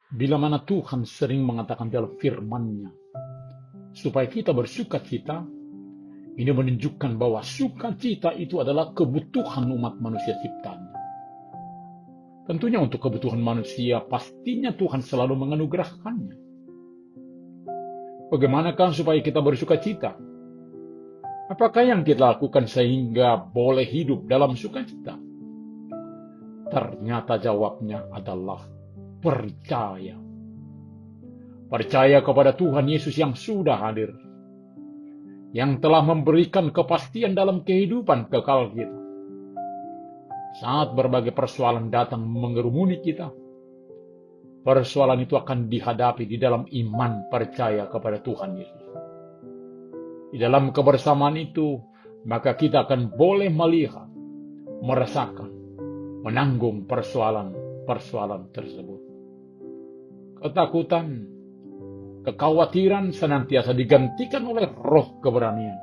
Bila mana Tuhan sering mengatakan dalam firman-Nya, supaya kita bersuka cita, ini menunjukkan bahwa sukacita itu adalah kebutuhan umat manusia ciptaan. Tentunya untuk kebutuhan manusia, pastinya Tuhan selalu menganugerahkannya. Bagaimanakah supaya kita bersuka cita? Apakah yang kita lakukan sehingga boleh hidup dalam sukacita? Ternyata jawabnya adalah percaya. Percaya kepada Tuhan Yesus yang sudah hadir, yang telah memberikan kepastian dalam kehidupan kekal kita. Saat berbagai persoalan datang mengerumuni kita, persoalan itu akan dihadapi di dalam iman percaya kepada Tuhan Yesus. Di dalam kebersamaan itu, maka kita akan boleh melihat, merasakan, menanggung persoalan-persoalan tersebut. Ketakutan, kekhawatiran senantiasa digantikan oleh roh keberanian,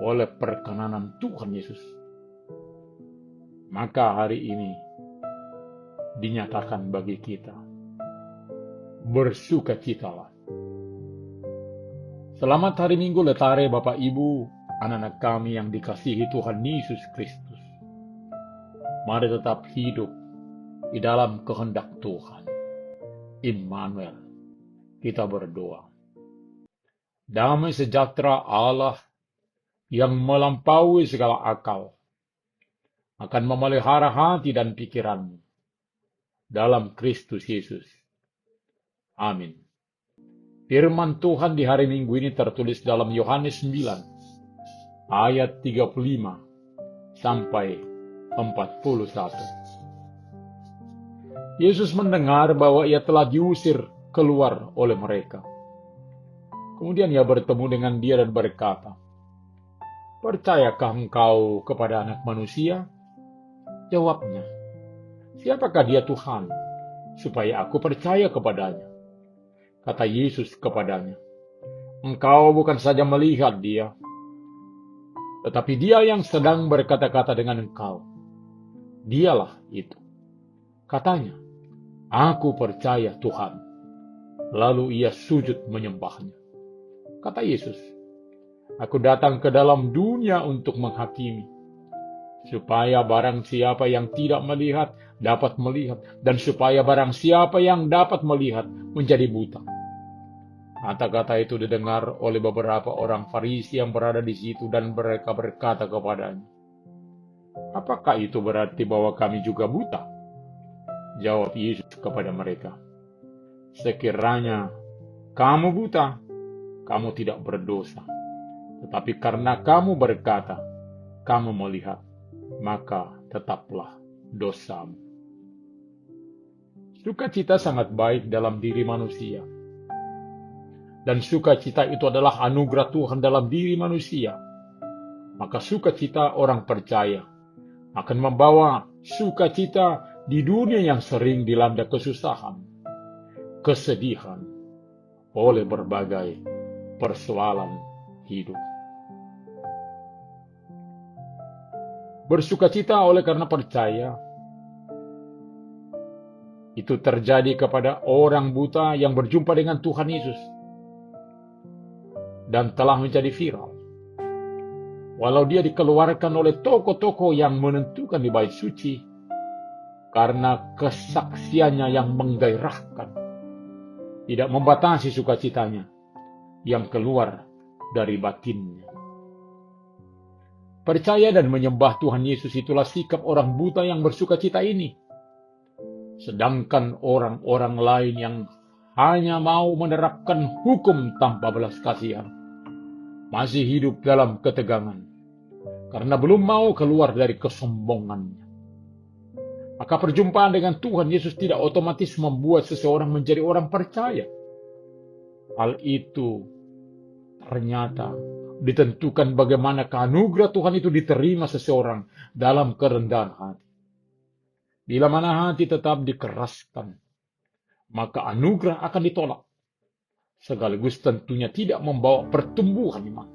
oleh perkenanan Tuhan Yesus. Maka hari ini dinyatakan bagi kita, bersukacitalah. Selamat hari Minggu Letare Bapak Ibu, anak-anak kami yang dikasihi Tuhan Yesus Kristus. Mari tetap hidup di dalam kehendak Tuhan. Immanuel, kita berdoa. Damai sejahtera Allah yang melampaui segala akal akan memelihara hati dan pikiranmu dalam Kristus Yesus. Amin. Firman Tuhan di hari Minggu ini tertulis dalam Yohanes 9 ayat 35 sampai 41. Yesus mendengar bahwa ia telah diusir keluar oleh mereka. Kemudian ia bertemu dengan dia dan berkata, "Percayakah engkau kepada Anak Manusia?" Jawabnya, "Siapakah dia Tuhan, supaya aku percaya kepadanya?" Kata Yesus kepadanya, "Engkau bukan saja melihat dia, tetapi dia yang sedang berkata-kata dengan engkau. Dialah itu." Katanya, "Aku percaya Tuhan." Lalu ia sujud menyembahnya. Kata Yesus, "Aku datang ke dalam dunia untuk menghakimi, supaya barang siapa yang tidak melihat dapat melihat, dan supaya barang siapa yang dapat melihat menjadi buta." Kata-kata itu didengar oleh beberapa orang Farisi yang berada di situ, dan mereka berkata kepadanya, "Apakah itu berarti bahwa kami juga buta?" Jawab Yesus kepada mereka, "Sekiranya kamu buta, kamu tidak berdosa. Tetapi karena kamu berkata, kamu melihat, maka tetaplah dosamu." Sukacita sangat baik dalam diri manusia. Dan sukacita itu adalah anugerah Tuhan dalam diri manusia. Maka sukacita orang percaya akan membawa sukacita di dunia yang sering dilanda kesusahan, kesedihan, oleh berbagai persoalan hidup. Bersukacita oleh karena percaya itu terjadi kepada orang buta yang berjumpa dengan Tuhan Yesus dan telah menjadi viral. Walau dia dikeluarkan oleh tokoh-tokoh yang menentukan di bait suci karena kesaksiannya yang menggairahkan, tidak membatasi sukacitanya yang keluar dari batinnya. Percaya dan menyembah Tuhan Yesus itulah sikap orang buta yang bersukacita ini. Sedangkan orang-orang lain yang hanya mau menerapkan hukum tanpa belas kasihan masih hidup dalam ketegangan karena belum mau keluar dari kesombongannya. Maka perjumpaan dengan Tuhan Yesus tidak otomatis membuat seseorang menjadi orang percaya. Hal itu ternyata ditentukan bagaimana anugerah Tuhan itu diterima seseorang dalam kerendahan hati. Bila mana hati tetap dikeraskan, maka anugerah akan ditolak. Sekaligus tentunya tidak membawa pertumbuhan iman,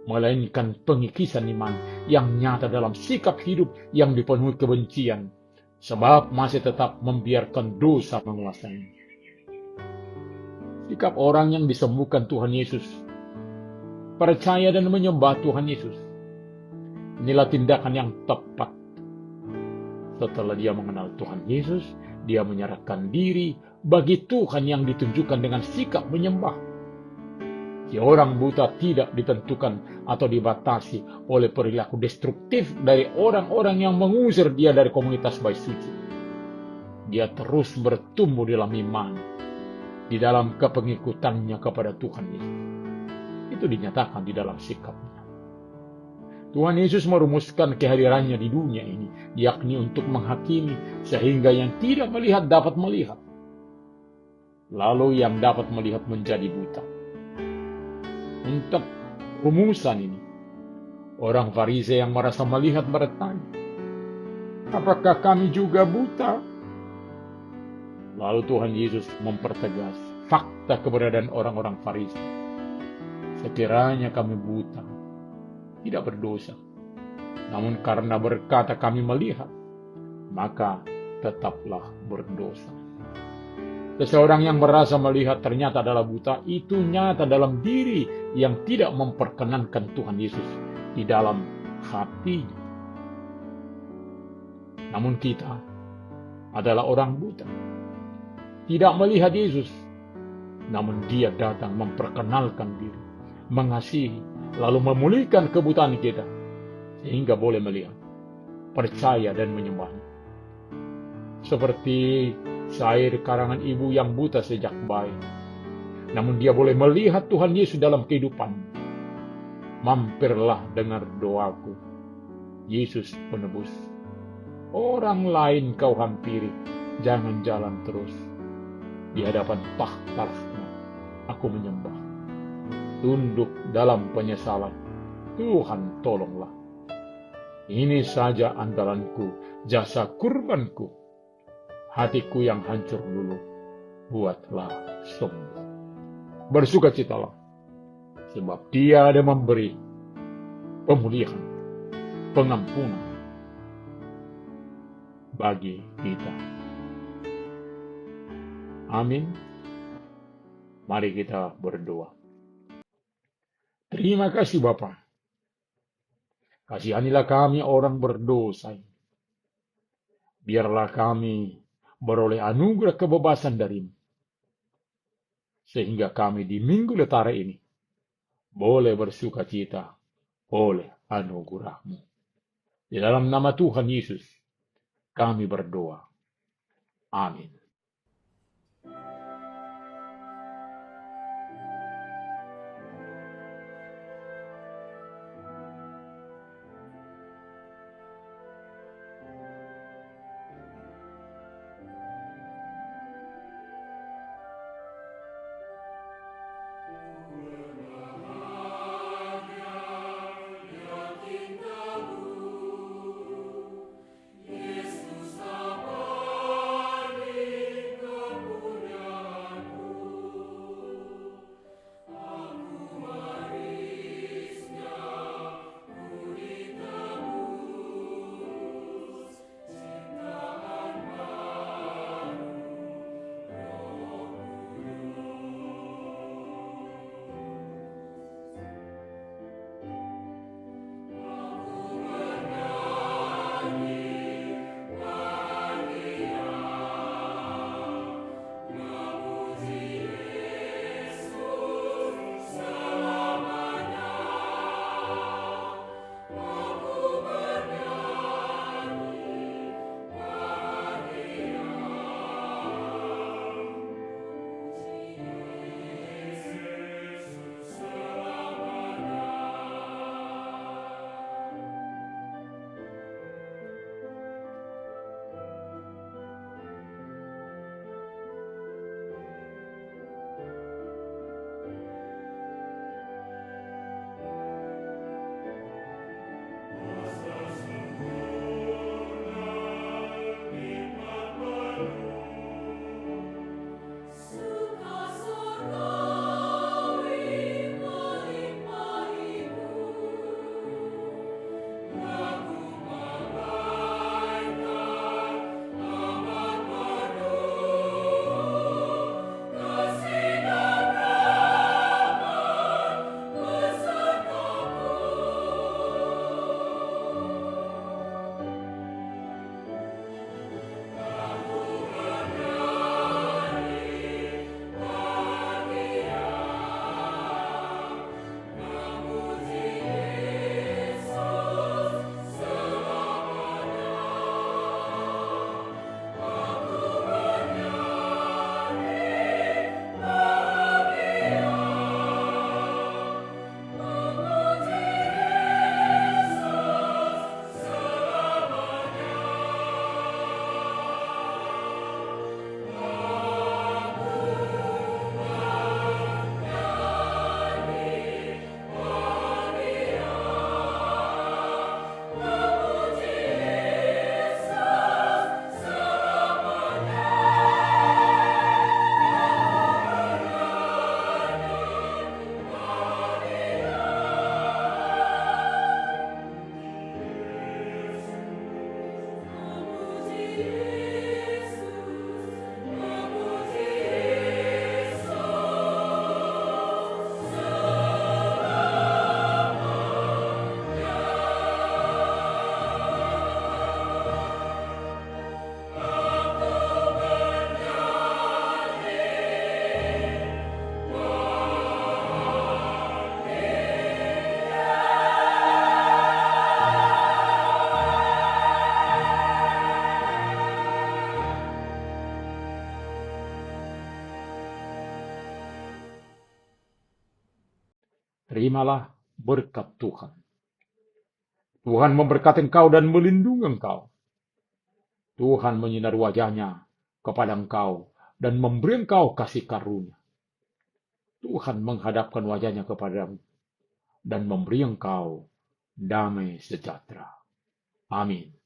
melainkan pengikisan iman yang nyata dalam sikap hidup yang dipenuhi kebencian sebab masih tetap membiarkan dosa menguasai. Sikap orang yang disembuhkan Tuhan Yesus, percaya dan menyembah Tuhan Yesus, inilah tindakan yang tepat. Setelah dia mengenal Tuhan Yesus, dia menyerahkan diri bagi Tuhan yang ditunjukkan dengan sikap menyembah. Si orang buta tidak ditentukan atau dibatasi oleh perilaku destruktif dari orang-orang yang mengusir dia dari komunitas bait suci. Dia terus bertumbuh dalam iman, di dalam kepengikutannya kepada Tuhan Yesus. Itu dinyatakan di dalam sikapnya. Tuhan Yesus merumuskan kehadirannya di dunia ini, yakni untuk menghakimi, sehingga yang tidak melihat dapat melihat, lalu yang dapat melihat menjadi buta. Untuk rumusan ini, orang Farisi yang merasa melihat bertanya, apakah kami juga buta? Lalu Tuhan Yesus mempertegas fakta keberadaan orang-orang Farisi. Sekiranya kami buta, tidak berdosa. Namun karena berkata kami melihat, maka tetaplah berdosa. Seseorang yang merasa melihat ternyata adalah buta, itu nyata dalam diri yang tidak memperkenankan Tuhan Yesus di dalam hatinya. Namun kita adalah orang buta, tidak melihat Yesus, namun dia datang memperkenalkan diri, mengasihi, lalu memulihkan kebutaan kita, sehingga boleh melihat, percaya dan menyembahnya. Seperti syair karangan ibu yang buta sejak bayi, namun dia boleh melihat Tuhan Yesus dalam kehidupan. Mampirlah dengar doaku, Yesus penebus. Orang lain kau hampiri, jangan jalan terus. Di hadapan tahta-Nya aku menyembah, tunduk dalam penyesalan. Tuhan tolonglah. Ini saja andalanku, jasa kurbanku. Hatiku yang hancur dulu, buatlah sembuh. Bersukacitalah, sebab Dia ada memberi pemulihan, pengampunan bagi kita. Amin. Mari kita berdoa. Terima kasih Bapa. Kasihanilah kami orang berdosa. Biarlah kami beroleh anugerah kebebasan dari-Mu, sehingga kami di Minggu Letara ini boleh bersukacita oleh anugerah-Mu. Di dalam nama Tuhan Yesus kami berdoa. Amin. terimalah berkat Tuhan. Tuhan memberkati engkau dan melindungi engkau. Tuhan menyinari wajahnya kepada engkau dan memberi engkau kasih karunia. Tuhan menghadapkan wajahnya kepadamu dan memberi engkau damai sejahtera. Amin.